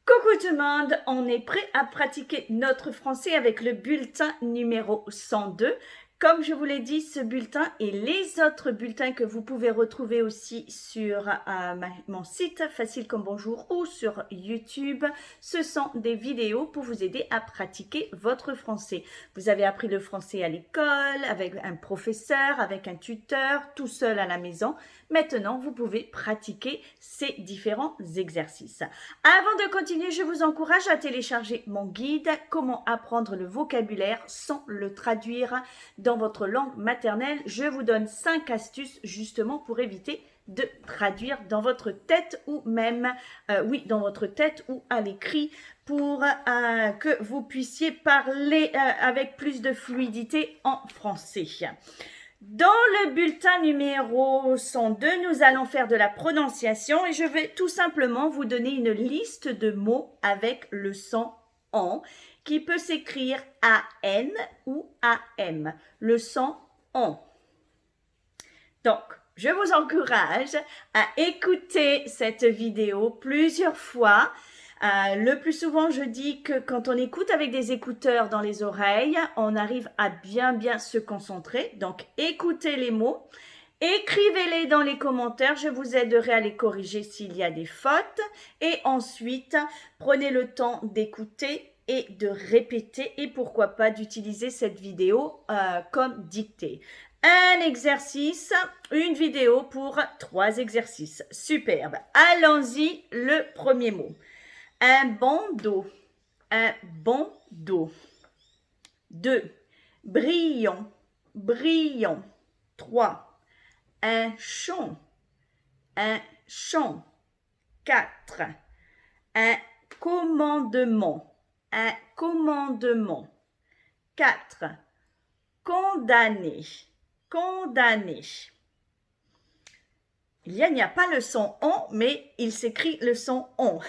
Coucou tout le monde, on est prêt à pratiquer notre français avec le bulletin numéro 102. Comme je vous l'ai dit, ce bulletin et les autres bulletins que vous pouvez retrouver aussi sur mon site Facile comme bonjour ou sur YouTube, ce sont des vidéos pour vous aider à pratiquer votre français. Vous avez appris le français à l'école, avec un professeur, avec un tuteur, tout seul à la maison. Maintenant, vous pouvez pratiquer ces différents exercices. Avant de continuer, je vous encourage à télécharger mon guide « Comment apprendre le vocabulaire sans le traduire dans votre langue maternelle ». Je vous donne 5 astuces justement pour éviter de traduire dans votre tête ou même, dans votre tête ou à l'écrit pour que vous puissiez parler avec plus de fluidité en français. Dans le bulletin numéro 102, nous allons faire de la prononciation et je vais tout simplement vous donner une liste de mots avec le son en qui peut s'écrire AN ou AM, le son en. Donc, je vous encourage à écouter cette vidéo plusieurs fois. Le plus souvent, je dis que quand on écoute avec des écouteurs dans les oreilles, on arrive à bien se concentrer. Donc, écoutez les mots, écrivez-les dans les commentaires. Je vous aiderai à les corriger s'il y a des fautes. Et ensuite, prenez le temps d'écouter et de répéter et pourquoi pas d'utiliser cette vidéo comme dictée. Un exercice, une vidéo pour 3 exercices. Superbe. Allons-y, le premier mot. Un bon dos, un bon dos. 2. Brillant, brillant. 3. Un champ, un champ. 4. Un commandement, un commandement. 4. Condamné, condamné. Il n'y a pas le son on, mais il s'écrit le son on.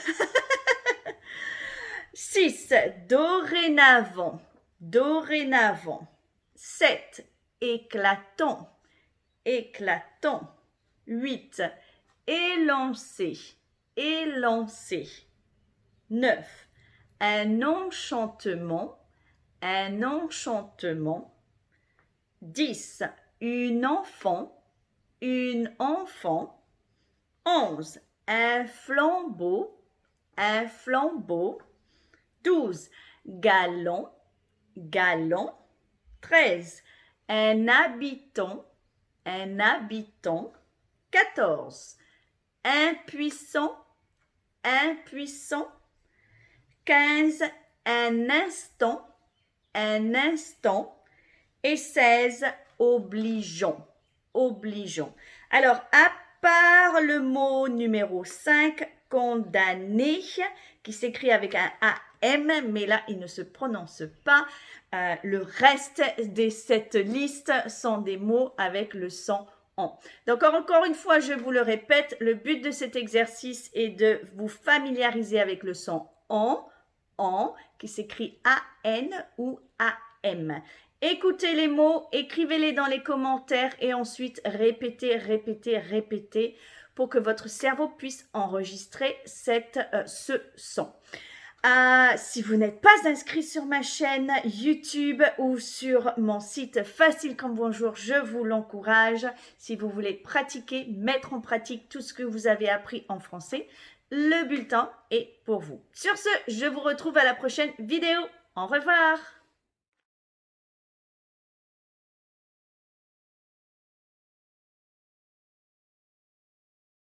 6. Dorénavant, dorénavant. 7. Éclatant, éclatant. 8. Élancé, élancé. 9. Un enchantement, un enchantement. 10. Une enfant, une enfant. 11. Un flambeau, un flambeau. 12. Galon, galon. 13. Un habitant, un habitant. 14. Impuissant, impuissant. 15. Un instant, un instant. Et 16. Obligeant, obligeant. Alors, à part le mot numéro 5, condamné, qui s'écrit avec un AM, mais là, il ne se prononce pas. Le reste de cette liste sont des mots avec le son en. Donc, encore une fois, je vous le répète, le but de cet exercice est de vous familiariser avec le son en, qui s'écrit AN ou AM. Écoutez les mots, écrivez-les dans les commentaires et ensuite répétez, répétez, répétez pour que votre cerveau puisse enregistrer ce son. Si vous n'êtes pas inscrit sur ma chaîne YouTube ou sur mon site Facile comme bonjour, je vous l'encourage. Si vous voulez pratiquer, mettre en pratique tout ce que vous avez appris en français, le bulletin est pour vous. Sur ce, je vous retrouve à la prochaine vidéo. Au revoir!